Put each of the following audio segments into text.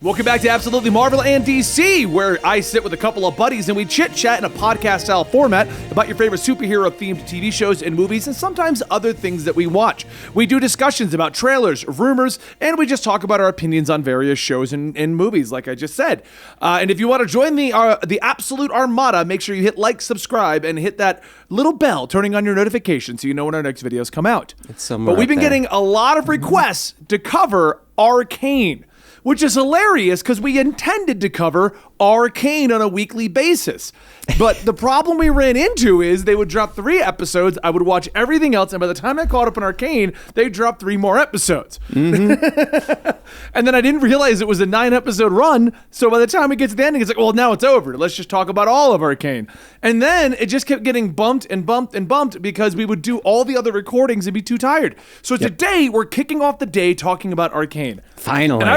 Welcome back to Absolutely Marvel and DC, where I sit with a couple of buddies and we chit-chat in a podcast-style format about your favorite superhero-themed TV shows and movies, and sometimes other things that we watch. We do discussions about trailers, rumors, and we just talk about our opinions on various shows and movies, like I just said. And if you want to join the Absolute Armada, make sure you hit like, subscribe, and hit that little bell, turning on your notifications so you know when our next videos come out. It's somewhere But we've been up there. getting a lot of requests to cover Arcane, which is hilarious because we intended to cover Arcane on a weekly basis. But the problem we ran into is they would drop 3 episodes, I would watch everything else, and by the time I caught up on Arcane, they dropped 3 more episodes. Mm-hmm. And then I didn't realize it was a 9-episode run, so by the time it gets to the ending, it's like, well, now it's over. Let's just talk about all of Arcane. And then it just kept getting bumped and bumped and bumped because we would do all the other recordings and be too tired. So today, we're kicking off the day talking about Arcane. Finally. And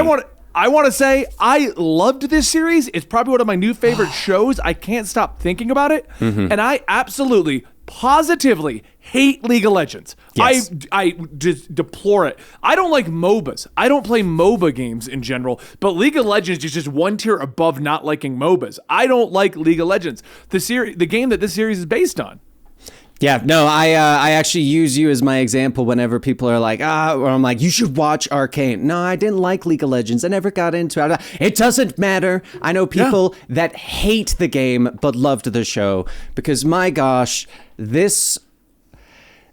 I want to say I loved this series. It's probably one of my new favorite shows. I can't stop thinking about it. Mm-hmm. And I absolutely, positively hate League of Legends. Yes. I just deplore it. I don't like MOBAs. I don't play MOBA games in general, but League of Legends is just one tier above not liking MOBAs. I don't like League of Legends, the game that this series is based on. Yeah, no, I actually use you as my example whenever people are like, or I'm like, you should watch Arcane. No, I didn't like League of Legends. I never got into it. It doesn't matter. I know people that hate the game but loved the show because, my gosh, this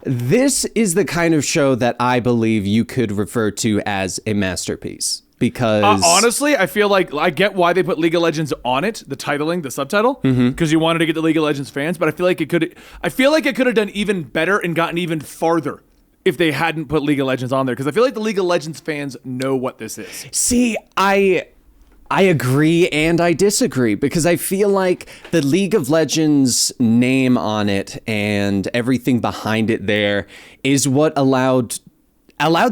is the kind of show that I believe you could refer to as a masterpiece. Because honestly, I feel like I get why they put League of Legends on it, the titling, the subtitle, because you wanted to get the League of Legends fans. But I feel like it could have done even better and gotten even farther if they hadn't put League of Legends on there. Because I feel like the League of Legends fans know what this is. See, I agree and I disagree because I feel like the League of Legends name on it and everything behind it there is what allowed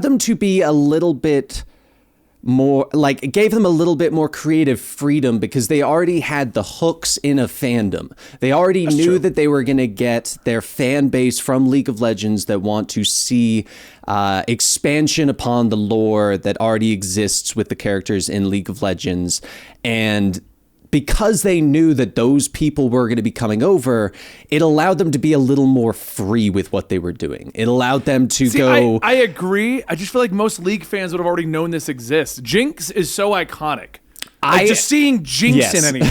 them to be a little bit more, like, it gave them a little bit more creative freedom because they already had the hooks in a fandom. They already knew that they were going to get their fan base from League of Legends that want to see expansion upon the lore that already exists with the characters in League of Legends. And because they knew that those people were going to be coming over, it allowed them to be a little more free with what they were doing. It allowed them to go... I agree. I just feel like most League fans would have already known this exists. Jinx is so iconic. Just seeing Jinx in anything.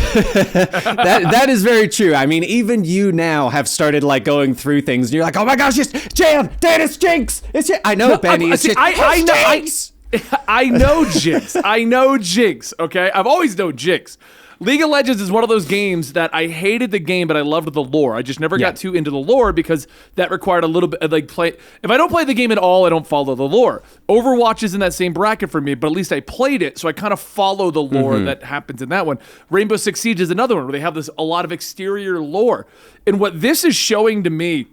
that is very true. I mean, even you now have started like going through things and you're like, oh my gosh, it's Dan, it's Jinx. I know, Benny. I know Jinx. I know Jinx, okay? I've always known Jinx. League of Legends is one of those games that I hated the game, but I loved the lore. I just never got too into the lore because that required a little bit of if I don't play the game at all, I don't follow the lore. Overwatch is in that same bracket for me, but at least I played it, so I kind of follow the lore that happens in that one. Rainbow Six Siege is another one where they have a lot of exterior lore. And what this is showing to me,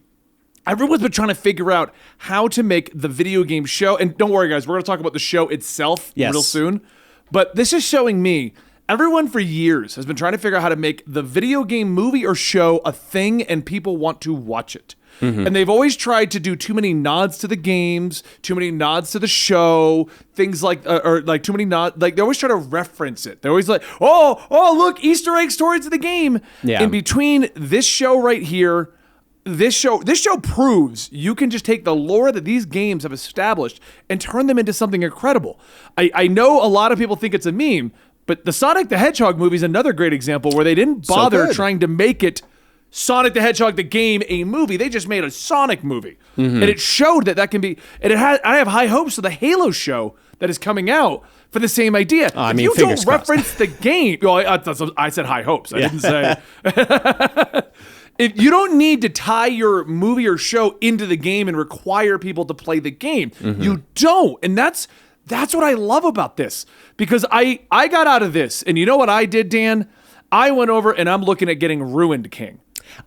everyone's been trying to figure out how to make the video game show. And don't worry, guys, we're going to talk about the show itself real soon. But this is showing me, everyone for years has been trying to figure out how to make the video game movie or show a thing and people want to watch it. And they've always tried to do too many nods to the games, too many nods to the show, things like, or like too many nods, like they always try to reference it. They're always like, oh, look, Easter eggs towards the game. Yeah. In between this show right here, this show proves you can just take the lore that these games have established and turn them into something incredible. I know a lot of people think it's a meme, but the Sonic the Hedgehog movie is another great example where they didn't bother trying to make it Sonic the Hedgehog the game a movie. They just made a Sonic movie. And it showed that can be, and I have high hopes for the Halo show that is coming out for the same idea. If you don't reference the game, I said high hopes. I didn't say. If you don't need to tie your movie or show into the game and require people to play the game, you don't. And that's what I love about this, because I got out of this, and you know what I did, Dan? I went over and I'm looking at getting Ruined King.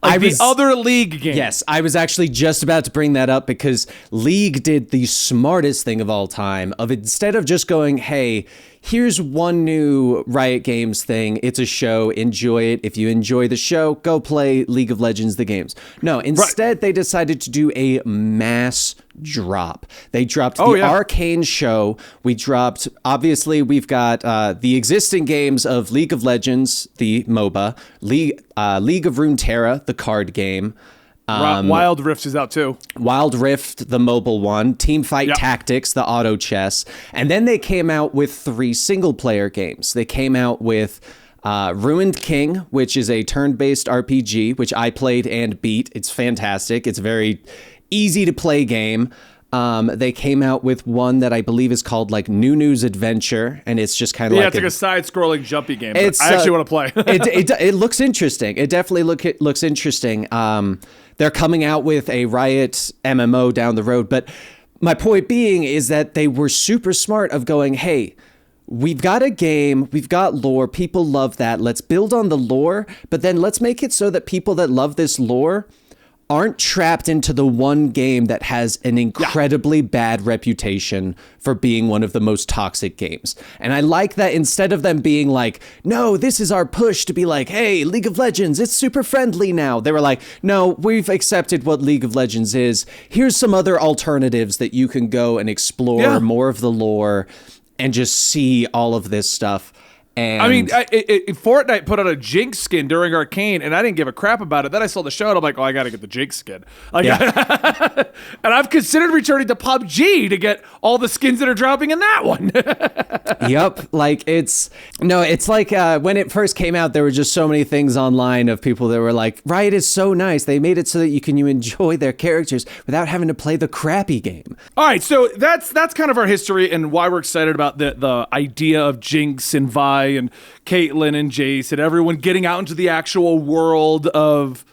The other League game. Yes, I was actually just about to bring that up because League did the smartest thing of all time of instead of just going, hey, here's one new Riot Games thing. It's a show. Enjoy it. If you enjoy the show, go play League of Legends, the games. No, instead they decided to do a mass drop. They dropped the Arcane show. Obviously, we've got the existing games of League of Legends, the MOBA, League of Runeterra, the card game. Wild Rift is out too. Wild Rift, the mobile one, Teamfight Tactics, the auto chess, and then they came out with 3 single-player games. They came out with Ruined King, which is a turn-based RPG, which I played and beat. It's fantastic. It's a very easy-to-play game. They came out with one that I believe is called like Nunu's Adventure, and it's just kind of it's like a side-scrolling jumpy game. I actually want to play. It looks interesting. It definitely looks interesting. They're coming out with a Riot MMO down the road, but my point being is that they were super smart of going, hey, we've got a game, we've got lore, people love that. Let's build on the lore, but then let's make it so that people that love this lore aren't trapped into the one game that has an incredibly bad reputation for being one of the most toxic games. And I like that instead of them being like, no, this is our push to be like, hey, League of Legends, it's super friendly now. They were like, no, we've accepted what League of Legends is. Here's some other alternatives that you can go and explore more of the lore and just see all of this stuff. And I mean, Fortnite put out a Jinx skin during Arcane, and I didn't give a crap about it. Then I saw the show, and I'm like, oh, I got to get the Jinx skin. Like, and I've considered returning to PUBG to get all the skins that are dropping in that one. Yep. Like, it's like when it first came out, there were just so many things online of people that were like, Riot is so nice. They made it so that you enjoy their characters without having to play the crappy game. All right, so that's kind of our history and why we're excited about the idea of Jinx and Vi and Caitlyn and Jace and everyone getting out into the actual world of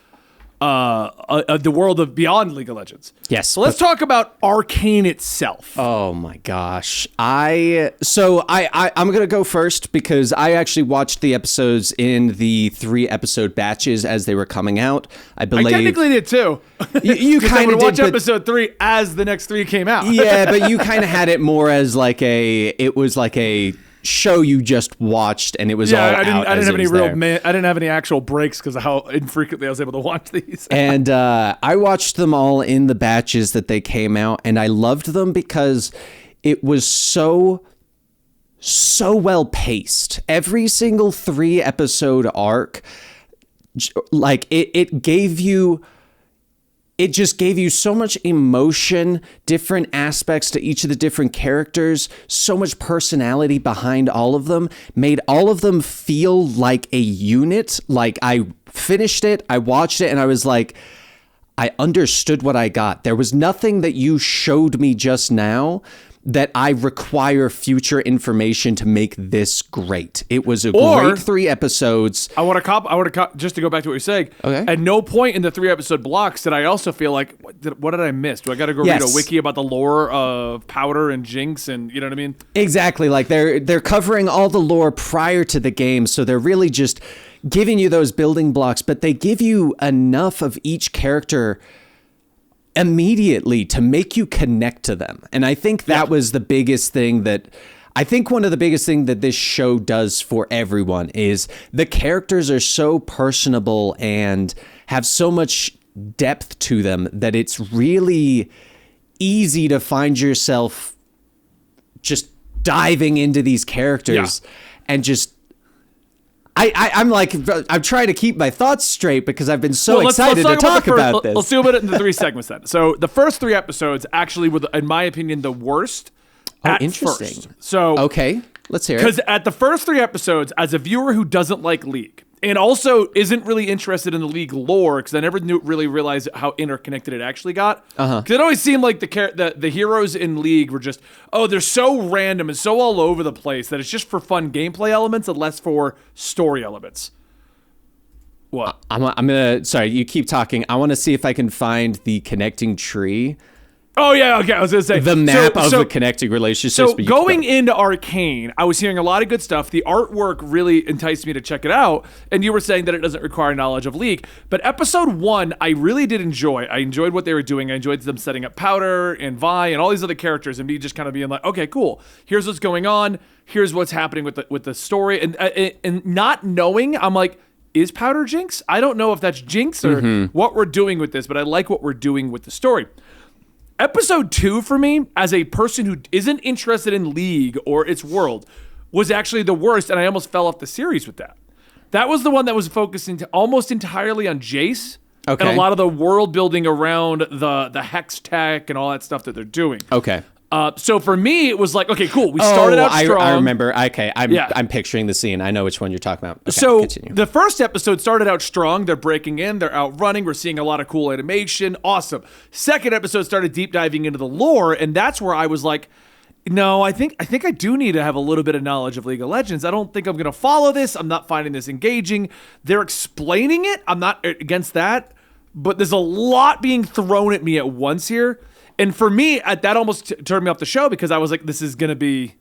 the world of beyond League of Legends. Yes. So let's talk about Arcane itself. Oh my gosh. I'm gonna go first because I actually watched the episodes in the 3-episode batches as they were coming out. I believe I technically did too. You kind of did. Watch episode 3 as the next 3 came out. Yeah, but you kind of had it more as like a show you just watched, and it was I didn't have any actual breaks because of how infrequently I was able to watch these. And I watched them all in the batches that they came out, and I loved them because it was so well paced. Every single 3-episode arc, like it just gave you so much emotion, different aspects to each of the different characters, so much personality behind all of them, made all of them feel like a unit. Like, I finished it, I watched it, and I was like, I understood what I got. There was nothing that you showed me just now that I require future information to make this great. It was a great 3 episodes. I want to just to go back to what you're saying. Okay. At no point in the 3-episode blocks did I also feel like, what did I miss? Do I got to go read a wiki about the lore of Powder and Jinx and you know what I mean? Exactly. Like they're covering all the lore prior to the game, so they're really just giving you those building blocks, but they give you enough of each character immediately to make you connect to them. And I think that was the biggest thing one of the biggest things that this show does for everyone is the characters are so personable and have so much depth to them that it's really easy to find yourself just diving into these characters and just I'm trying to keep my thoughts straight because I've been so excited to talk about this. Let's do it in the 3 segments then. So the first 3 episodes actually were, in my opinion, the worst. Interesting. First. So okay, let's hear it. Because at the first 3 episodes, as a viewer who doesn't like League and also isn't really interested in the League lore, because I never really realized how interconnected it actually got. Because it always seemed like the heroes in League were just, they're so random and so all over the place that it's just for fun gameplay elements and less for story elements. What? I'm gonna. Sorry, you keep talking. I want to see if I can find the connecting tree Oh yeah, okay. I was gonna say the map of the connecting relationships. So going into Arcane, I was hearing a lot of good stuff. The artwork really enticed me to check it out. And you were saying that it doesn't require knowledge of League. But episode 1, I really did enjoy. I enjoyed what they were doing. I enjoyed them setting up Powder and Vi and all these other characters, and me just kind of being like, okay, cool. Here's what's going on. Here's what's happening with the story. And not knowing, I'm like, is Powder Jinx? I don't know if that's Jinx or what we're doing with this, but I like what we're doing with the story. Episode 2 for me, as a person who isn't interested in League or its world, was actually the worst, and I almost fell off the series with that. That was the one that was focusing almost entirely on Jace and a lot of the world building around the hex tech and all that stuff that they're doing. Okay. So for me, it was like, okay, cool. We started out strong. I remember. Okay, I'm picturing the scene. I know which one you're talking about. Okay, so continue. The first episode started out strong. They're breaking in. They're out running. We're seeing a lot of cool animation. Awesome. Second episode started deep diving into the lore, and that's where I was like, no, I think I do need to have a little bit of knowledge of League of Legends. I don't think I'm going to follow this. I'm not finding this engaging. They're explaining it. I'm not against that, but there's a lot being thrown at me at once here. And for me, that almost turned me off the show because I was like, this is gonna be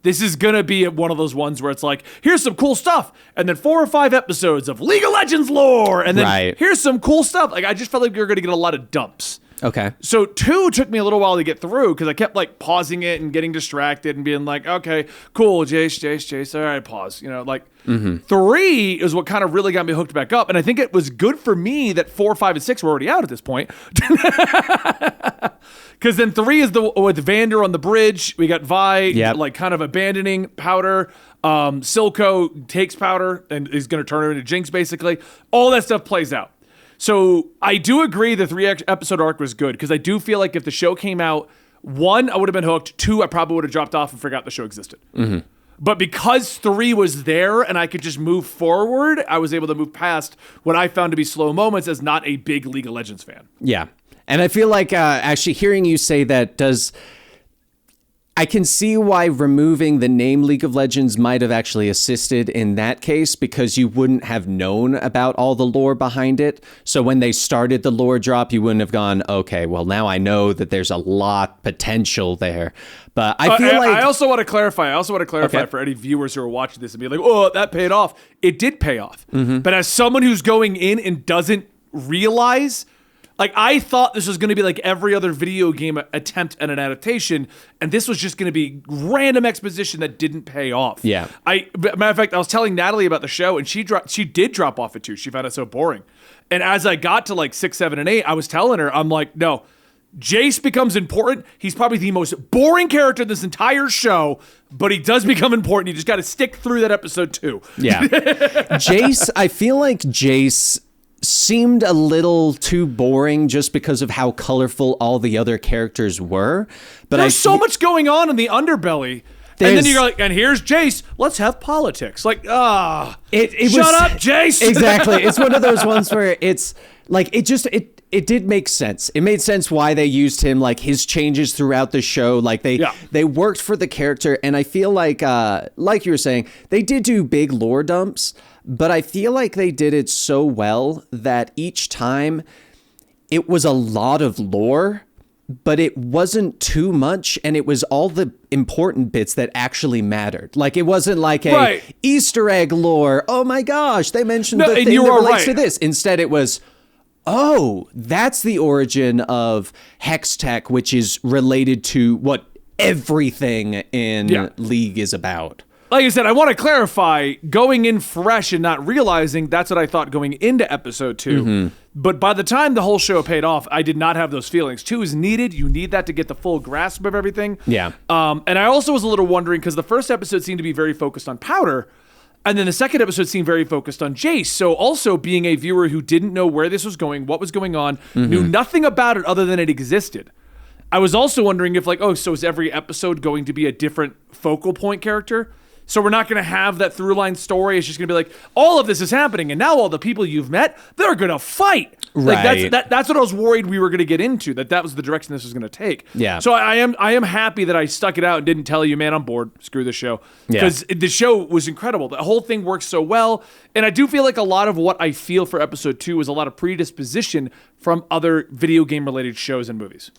one of those ones where it's like, here's some cool stuff, and then 4 or 5 episodes of League of Legends lore, and then here's some cool stuff. Like I just felt like we were gonna get a lot of dumps. Okay. So 2 took me a little while to get through because I kept like pausing it and getting distracted and being like, okay, cool, Jace, all right, pause. You know, like 3 is what kind of really got me hooked back up. And I think it was good for me that 4, 5, and 6 were already out at this point. Because then 3 is with Vander on the bridge. We got Vi like kind of abandoning Powder. Silco takes Powder and is going to turn her into Jinx basically. All that stuff plays out. So I do agree the 3-episode arc was good because I do feel like if the show came out, 1, I would have been hooked. 2, I probably would have dropped off and forgot the show existed. But because 3 was there and I could just move forward, I was able to move past what I found to be slow moments as not a big League of Legends fan. Yeah. And I feel like actually hearing you say that I can see why removing the name League of Legends might have actually assisted in that case because you wouldn't have known about all the lore behind it. So when they started the lore drop, you wouldn't have gone, okay, well, now I know that there's a lot potential there. But I feel like... I also want to clarify for any viewers who are watching this and be like, oh, that paid off. It did pay off. But as someone who's going in and doesn't realize... Like, I thought this was going to be like every other video game attempt at an adaptation, and this was just going to be random exposition that didn't pay off. Yeah. Matter of fact, I was telling Natalie about the show, and she did drop off at 2. She found it so boring. And as I got to like 6, 7, and 8, I was telling her, I'm like, no, Jace becomes important. He's probably the most boring character in this entire show, but he does become important. You just got to stick through that episode 2. Yeah. Jace, I feel like Jace seemed a little too boring just because of how colorful all the other characters were. But there's so much going on in the underbelly. And then you're like, and here's Jace. Let's have politics. Like, shut up, Jace. Exactly. It's one of those ones where it's like, it did make sense. It made sense why they used him, like his changes throughout the show. Like they worked for the character. And I feel like you were saying, they did do big lore dumps, but I feel like they did it so well that each time it was a lot of lore, but it wasn't too much, and it was all the important bits that actually mattered. Like, it wasn't like a Easter egg lore. Oh my gosh, they mentioned the thing that relates to this. Instead, it was, oh, that's the origin of Hex Tech, which is related to what everything in League is about. Like I said, I want to clarify, going in fresh and not realizing that's what I thought going into episode 2. But by the time the whole show paid off, I did not have those feelings. 2 is needed. You need that to get the full grasp of everything. Yeah. And I also was a little wondering, because the first episode seemed to be very focused on Powder, and then the second episode seemed very focused on Jace. So also being a viewer who didn't know where this was going, what was going on, knew nothing about it other than it existed. I was also wondering if, like, so is every episode going to be a different focal point character? So we're not going to have that through line story. It's just going to be like, all of this is happening, and now all the people you've met, they're going to fight. Right. Like that's what I was worried we were going to get into, that was the direction this was going to take. Yeah. So I am happy that I stuck it out and didn't tell you, man, I'm bored. Screw the show. Because the show was incredible. The whole thing works so well. And I do feel like a lot of what I feel for episode 2 is a lot of predisposition from other video game related shows and movies.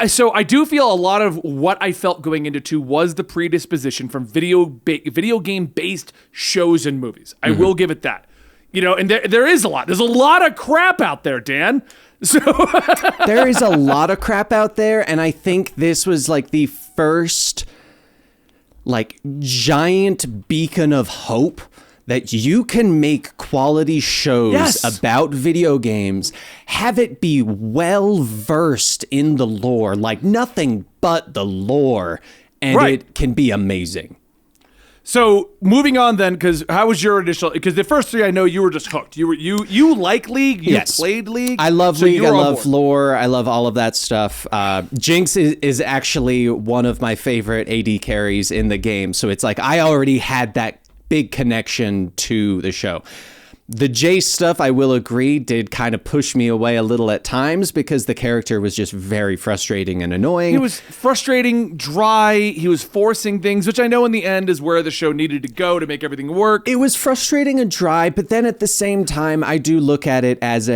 So I do feel a lot of what I felt going into 2 was the predisposition from video game based shows and movies. I will give it that. And there is a lot. There's a lot of crap out there, Dan. So there is a lot of crap out there, and I think this was like the first like giant beacon of hope that you can make quality shows about video games, have it be well versed in the lore, like nothing but the lore, and it can be amazing. So moving on then, because how was your initial? Because the first 3 I know you were just hooked. You like League. You played League. I love League. I love lore. I love all of that stuff. Jinx is actually one of my favorite AD carries in the game. So it's like I already had that big connection to the show. The Jace stuff, I will agree, did kind of push me away a little at times because the character was just very frustrating and annoying. He was frustrating, dry, he was forcing things, which I know in the end is where the show needed to go to make everything work. It was frustrating and dry, but then at the same time, I do look at it as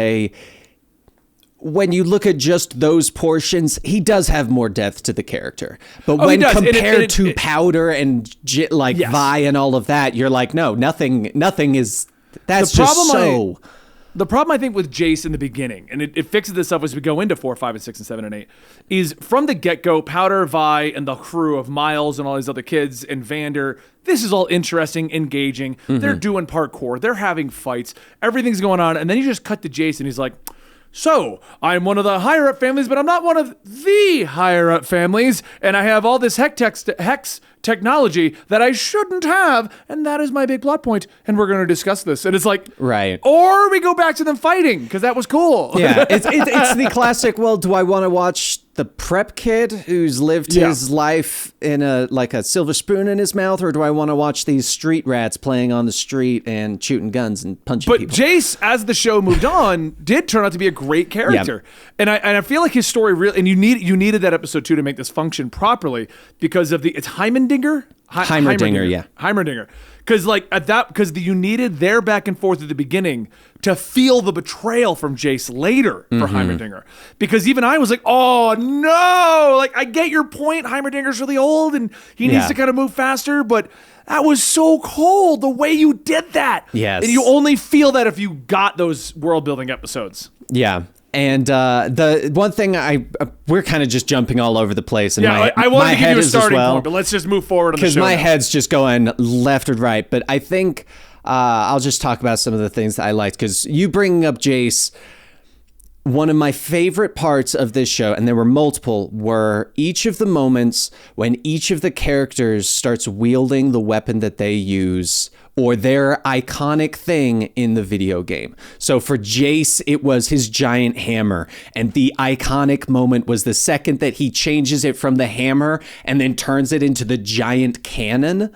when you look at just those portions, he does have more depth to the character. But when compared to Powder and Vi and all of that, you're like, no, nothing is... That's the problem I think with Jace in the beginning, and it fixes this up as we go into 4, 5, and 6, and 7, and 8, is from the get-go, Powder, Vi, and the crew of Miles and all these other kids and Vander, this is all interesting, engaging. Mm-hmm. They're doing parkour. They're having fights. Everything's going on. And then you just cut to Jace, and he's like... So, I'm one of the higher-up families, but I'm not one of the higher-up families, and I have all this hex technology that I shouldn't have, and that is my big plot point, and we're going to discuss this. And it's like... Right. Or we go back to them fighting, because that was cool. Yeah, it's the classic, well, do I want to watch the prep kid who's lived his life in a silver spoon in his mouth, or do I want to watch these street rats playing on the street and shooting guns and punching people? But Jace, as the show moved on, did turn out to be a great character. Yep. And I feel like his story really, and you needed that episode 2 to make this function properly because of it's Heimerdinger? Heimerdinger, yeah. Heimerdinger. Because you needed their back and forth at the beginning to feel the betrayal from Jace later for Heimerdinger. Because even I was like, oh no, like I get your point. Heimerdinger's really old and he needs to kind of move faster, but that was so cold the way you did that. Yes. And you only feel that if you got those world building episodes. Yeah. And the one thing we're kind of just jumping all over the place. And I wanted to give you a starting point, but let's just move forward on the show. Because my head's just going left and right. But I think I'll just talk about some of the things that I liked. Because you bringing up Jace, one of my favorite parts of this show, and there were multiple, were each of the moments when each of the characters starts wielding the weapon that they use or their iconic thing in the video game. So for Jace, it was his giant hammer. And the iconic moment was the second that he changes it from the hammer and then turns it into the giant cannon.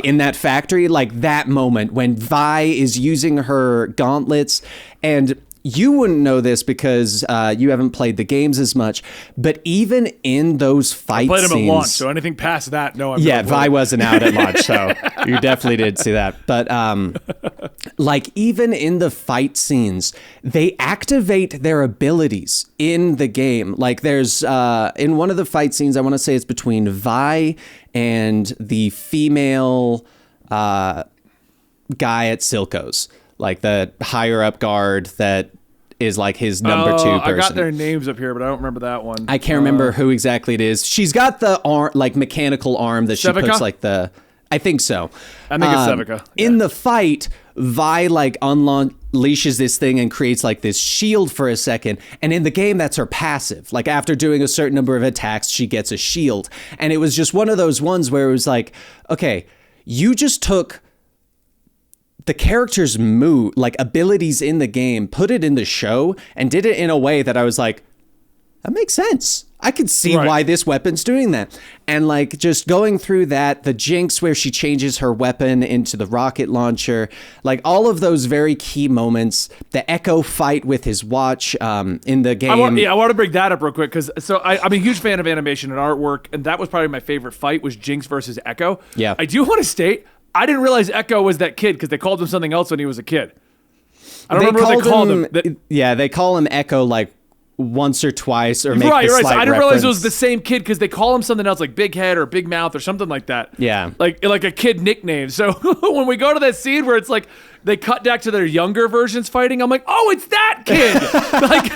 In that factory, like that moment when Vi is using her gauntlets. And you wouldn't know this because you haven't played the games as much, but even in those fight scenes... I played them at launch, so anything past that, no. Vi wasn't out at launch, so you definitely did see that. But even in the fight scenes, they activate their abilities in the game. Like there's, in one of the fight scenes, I want to say it's between Vi and the female guy at Silco's. Like the higher up guard that is like his number 2 person. I got their names up here, but I don't remember that one. I can't remember who exactly it is. She's got the arm, like mechanical arm that she puts like the... I think so. I think it's Sevica. Yeah. In the fight, Vi unleashes this thing and creates like this shield for a second. And in the game, that's her passive. Like after doing a certain number of attacks, she gets a shield. And it was just one of those ones where it was like, okay, you just took the character's abilities in the game, put it in the show, and did it in a way that I was like, that makes sense. I could see why this weapon's doing that. And just going through that, the Jinx where she changes her weapon into the rocket launcher, all of those very key moments, the Echo fight with his watch in the game. I want to bring that up real quick because I'm a huge fan of animation and artwork, and that was probably my favorite fight was Jinx versus Echo. Yeah. I do want to state, I didn't realize Echo was that kid because they called him something else when he was a kid. I don't remember what they called him. Yeah, they call him Echo once or twice or make right. the So slight I didn't realize it was reference. the same kid because they call him something else like Big Head or Big Mouth or something like that. Yeah. Like a kid nickname. So when we go to that scene where it's like they cut back to their younger versions fighting, I'm like, oh, it's that kid. Like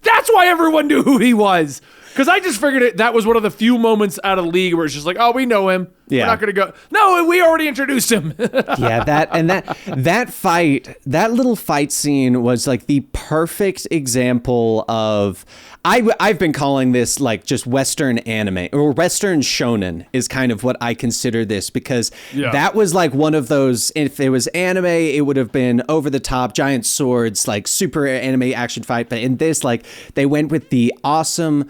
that's why everyone knew who he was. Because I just figured that was one of the few moments out of League where it's just like, oh, we know him. Yeah. We're not going to go. No, we already introduced him. Yeah, that fight, that little fight scene was like the perfect example of. I've been calling this like just Western anime or Western shonen is kind of what I consider this, because that was like one of those. If it was anime, it would have been over the top, giant swords, like super anime action fight. But in this, like they went with the awesome,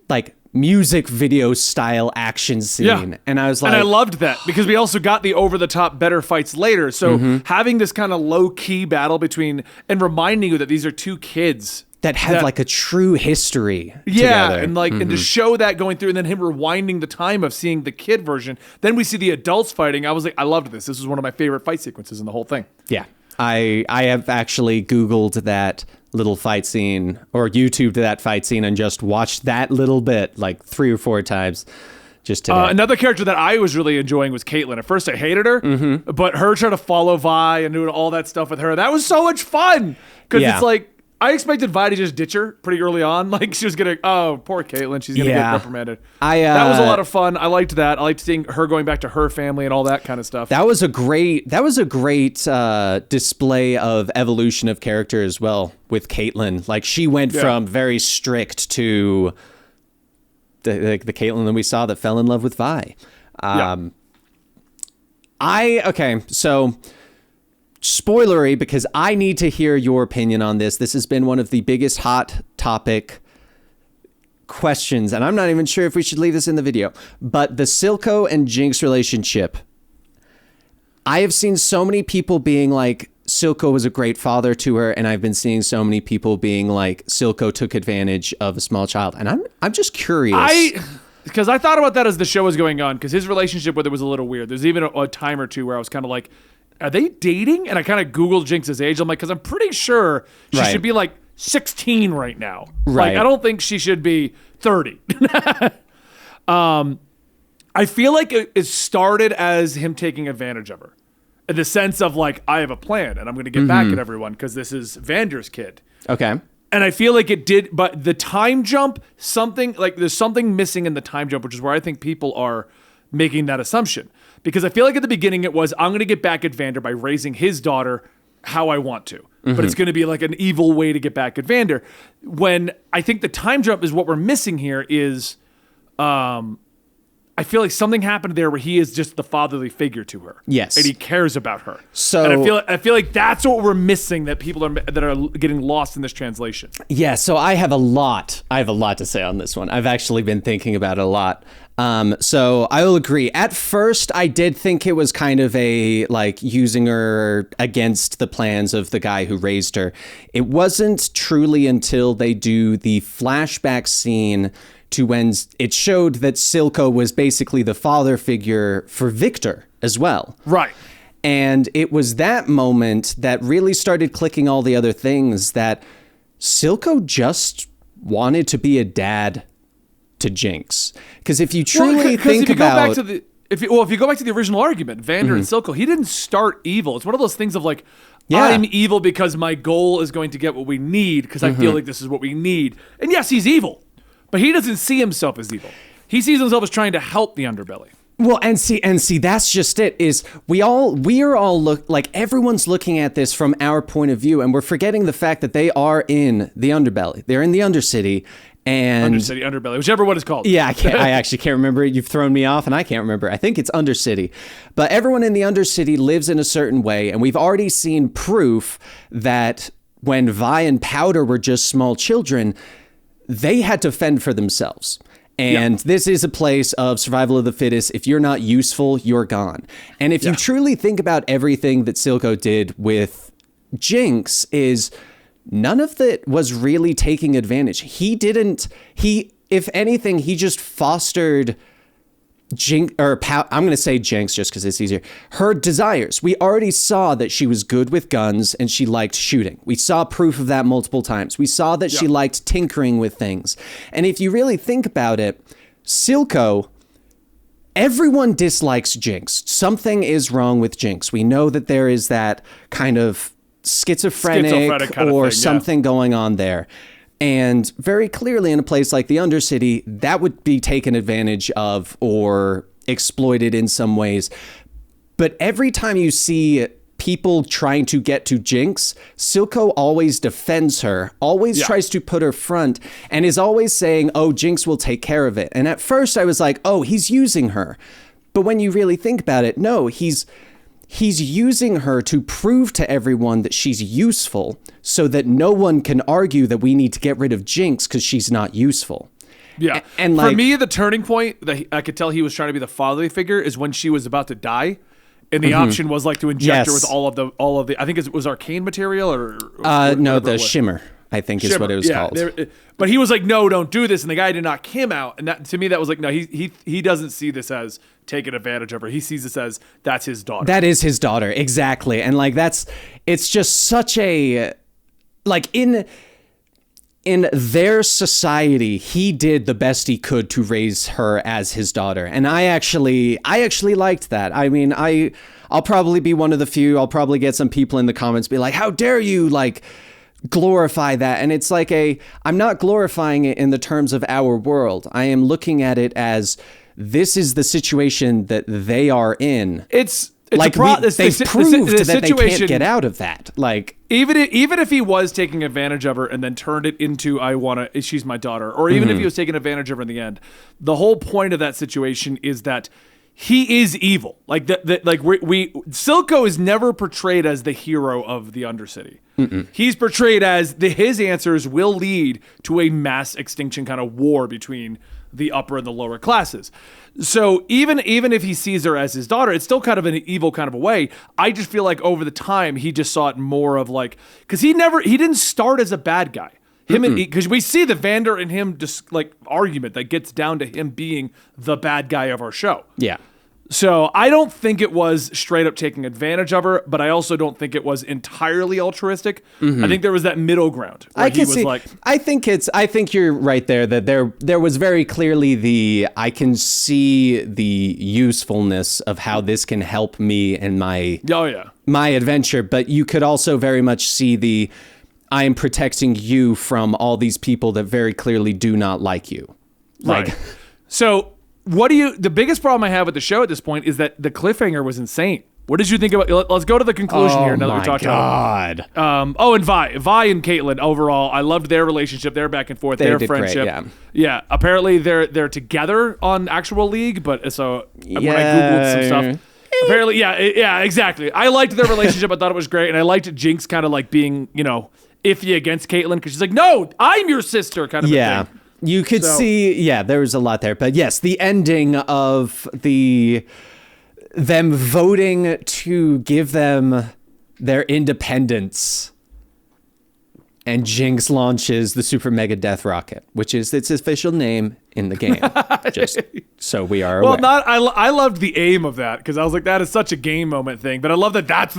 like music video style action scene. And I was like, and I loved that because we also got the over the top better fights later. So having this kind of low key battle between and reminding you that these are two kids that had like a true history together. together. And like and to show that going through and then him rewinding the time of seeing the kid version. Then we see the adults fighting. I was like, I loved this. This was one of my favorite fight sequences in the whole thing. Yeah. I have actually Googled that little fight scene or YouTubed that fight scene and just watched that little bit like 3 or 4 times just today. Another character that I was really enjoying was Caitlyn. At first I hated her, but her trying to follow Vi and doing all that stuff with her, that was so much fun. Because it's like, I expected Vi to just ditch her pretty early on. Like she was gonna, oh, poor Caitlyn, she's gonna get reprimanded. That was a lot of fun. I liked that. I liked seeing her going back to her family and all that kind of stuff. That was a great display of evolution of character as well with Caitlyn. Like she went from very strict to the Caitlyn that we saw that fell in love with Vi. So spoilery, because I need to hear your opinion on this. This has been one of the biggest hot topic questions, and I'm not even sure if we should leave this in the video, but the Silco and Jinx relationship. I have seen so many people being like, Silco was a great father to her, and I've been seeing so many people being like, Silco took advantage of a small child, and I'm just curious. Because I thought about that as the show was going on, because his relationship with it was a little weird. There's even a time or two where I was kind of like, are they dating? And I kind of Googled Jinx's age. I'm like, because I'm pretty sure she should be like 16 right now. Right. Like, I don't think she should be 30. I feel like it started as him taking advantage of her. In the sense of like, I have a plan and I'm going to get back at everyone because this is Vander's kid. Okay. And I feel like it did, but the time jump, there's something missing in the time jump, which is where I think people are making that assumption. Because I feel like at the beginning it was, I'm going to get back at Vander by raising his daughter how I want to. But it's going to be like an evil way to get back at Vander. When I think the time jump is what we're missing here is, I feel like something happened there where he is just the fatherly figure to her. Yes. And he cares about her. So, and I feel like that's what we're missing, that people are getting lost in this translation. Yeah, so I have a lot to say on this one. I've actually been thinking about it a lot. So I will agree. At first, I did think it was kind of a like using her against the plans of the guy who raised her. It wasn't truly until they do the flashback scene to when it showed that Silco was basically the father figure for Victor as well. Right. And it was that moment that really started clicking all the other things, that Silco just wanted to be a dad to Jinx. Because if you truly think about... If you go back to the original argument, Vander and Silco, he didn't start evil. It's one of those things of like, I'm evil because my goal is going to get what we need, because I feel like this is what we need. And yes, he's evil, but he doesn't see himself as evil. He sees himself as trying to help the underbelly. Well, and see, that's just it. Is we are all like everyone's looking at this from our point of view, and we're forgetting the fact that they are in the underbelly. They're in the Undercity, and Undercity, Underbelly, whichever one it's called. Yeah, I actually can't remember. You've thrown me off, and I can't remember. I think it's Undercity, but everyone in the Undercity lives in a certain way, and we've already seen proof that when Vi and Powder were just small children, they had to fend for themselves. And this is a place of survival of the fittest. If you're not useful, you're gone. And if you truly think about everything that Silco did with Jinx, is none of that was really taking advantage. If anything, he just fostered Jinx, I'm going to say Jinx just because it's easier. Her desires. We already saw that she was good with guns and she liked shooting. We saw proof of that multiple times. We saw that she liked tinkering with things. And if you really think about it, Silco, everyone dislikes Jinx. Something is wrong with Jinx. We know that there is that kind of schizophrenic kind or of thing, something going on there. And very clearly in a place like the Undercity, that would be taken advantage of or exploited in some ways. But every time you see people trying to get to Jinx, Silco always defends her, always tries to put her front, and is always saying, oh, Jinx will take care of it. And at first I was like, oh, he's using her. But when you really think about it, no, he's using her to prove to everyone that she's useful so that no one can argue that we need to get rid of Jinx because she's not useful. Yeah. And for me, the turning point that I could tell he was trying to be the fatherly figure is when she was about to die. And the option was like to inject her with all of the I think it was arcane material or no, the shimmer, I think is what it was called. But he was like, no, don't do this. And the guy did not knock him out. And that, to me, that was like, no, he doesn't see this as taking advantage of her. He sees this as that's his daughter. That is his daughter. Exactly. And like, it's just such a, like in their society, he did the best he could to raise her as his daughter. And I actually liked that. I mean, I'll probably be one of the few, I'll probably get some people in the comments be like, how dare you like glorify that? And it's like I'm not glorifying it in the terms of our world. I am looking at it as this is the situation that they are in. It's like they've proved that they can't get out of that. Like even if he was taking advantage of her and then turned it into she's my daughter, or even if he was taking advantage of her in the end, the whole point of that situation is that he is evil. Like Silco is never portrayed as the hero of the Undercity. He's portrayed as his answers will lead to a mass extinction kind of war between the upper and the lower classes. So even if he sees her as his daughter, it's still kind of an evil kind of a way. I just feel like over the time he just saw it more of like, because he didn't start as a bad guy. Because we see the Vander and him just like argument that gets down to him being the bad guy of our show. Yeah. So I don't think it was straight up taking advantage of her, but I also don't think it was entirely altruistic. I think there was that middle ground. I think you're right there that there was very clearly I can see the usefulness of how this can help me and my adventure, but you could also very much see I am protecting you from all these people that very clearly do not like you. Right. So the biggest problem I have with the show at this point is that the cliffhanger was insane. What did you think about, let's go to the conclusion here now that we talked about it. And Vi and Caitlyn overall, I loved their relationship, their back and forth, their friendship. Great, yeah. Apparently they're together on actual League, but so when I Googled some stuff, apparently, yeah, exactly. I liked their relationship. I thought it was great. And I liked Jinx kind of like being, iffy against Caitlyn because she's like, no, I'm your sister kind of a thing. You could see, there was a lot there. But yes, the ending of them voting to give them their independence, and Jinx launches the Super Mega Death Rocket, which is its official name in the game. Just so we are aware. I loved the aim of that because I was like, that is such a game moment thing. But I love that that's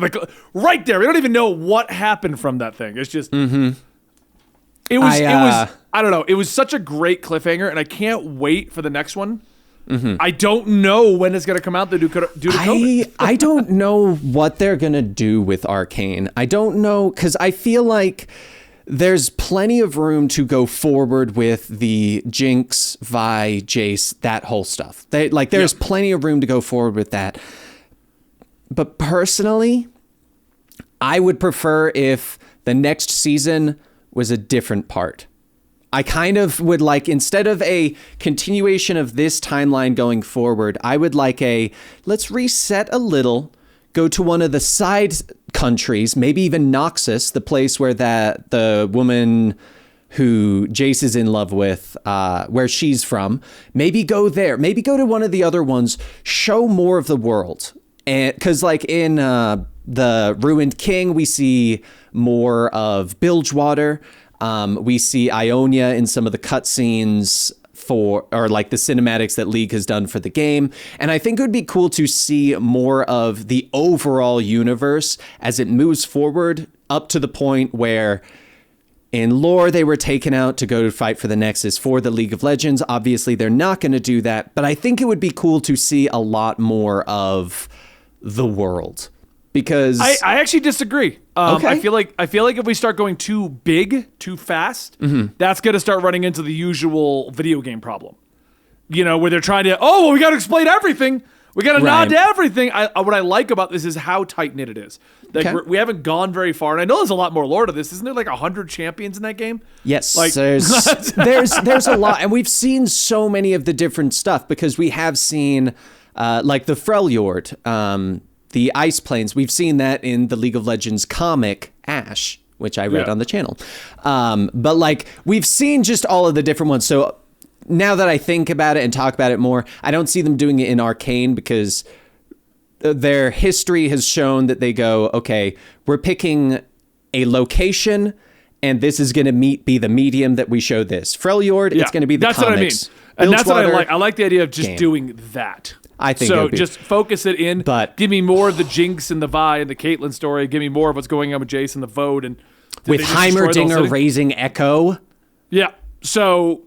right there. We don't even know what happened from that thing. It's just... It was I don't know. It was such a great cliffhanger, and I can't wait for the next one. I don't know when it's going to come out due to COVID. I don't know what they're going to do with Arcane. I don't know, because I feel like there's plenty of room to go forward with the Jinx, Vi, Jace, that whole stuff. There's plenty of room to go forward with that. But personally, I would prefer if the next season was a different part. I kind of would like, instead of a continuation of this timeline going forward, I would like let's reset a little, go to one of the side countries, maybe even Noxus, the place where the woman who Jace is in love with, where she's from, maybe go there, maybe go to one of the other ones, show more of the world. And because like in the Ruined King, we see more of Bilgewater. We see Ionia in some of the cutscenes for, or like the cinematics that League has done for the game. And I think it would be cool to see more of the overall universe as it moves forward up to the point where in lore they were taken out to go to fight for the Nexus for the League of Legends. Obviously, they're not going to do that, but I think it would be cool to see a lot more of the world. Because I actually disagree. Okay. I feel like if we start going too big, too fast, that's going to start running into the usual video game problem. You know, where they're trying to, we got to explain everything. We got to nod to everything. What I like about this is how tight knit it is. Like we haven't gone very far, and I know there's a lot more lore to this. Isn't there like 100 champions in that game? Yes, like there's a lot, and we've seen so many of the different stuff because we have seen like the Freljord. The Ice Plains, we've seen that in the League of Legends comic Ash, which I read on the channel. But like we've seen just all of the different ones. So now that I think about it and talk about it more, I don't see them doing it in Arcane because their history has shown that they go, okay, we're picking a location and this is going to be the medium that we show this. Freljord, it's going to be the comics. That's what I mean. And that's what I like. I like the idea of just doing that. I think so. Just focus it in. But give me more of the Jinx and the Vi and the Caitlyn story. Give me more of what's going on with Jace and the Vode and with Heimerdinger raising Echo. Yeah. So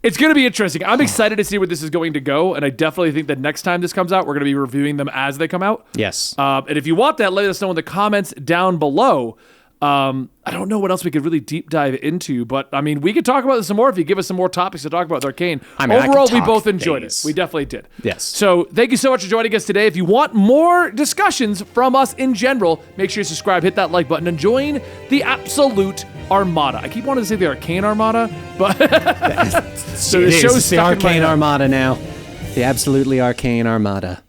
it's going to be interesting. I'm excited to see where this is going to go, and I definitely think that next time this comes out, we're going to be reviewing them as they come out. Yes. And if you want that, let us know in the comments down below. I don't know what else we could really deep dive into, but I mean, we could talk about this some more if you give us some more topics to talk about with Arcane. Overall, we both enjoyed it. We definitely did. Yes. So thank you so much for joining us today. If you want more discussions from us in general, make sure you subscribe, hit that like button, and join the Absolute Armada. I keep wanting to say the Arcane Armada, but so the show's the Arcane Armada now. The Absolutely Arcane Armada.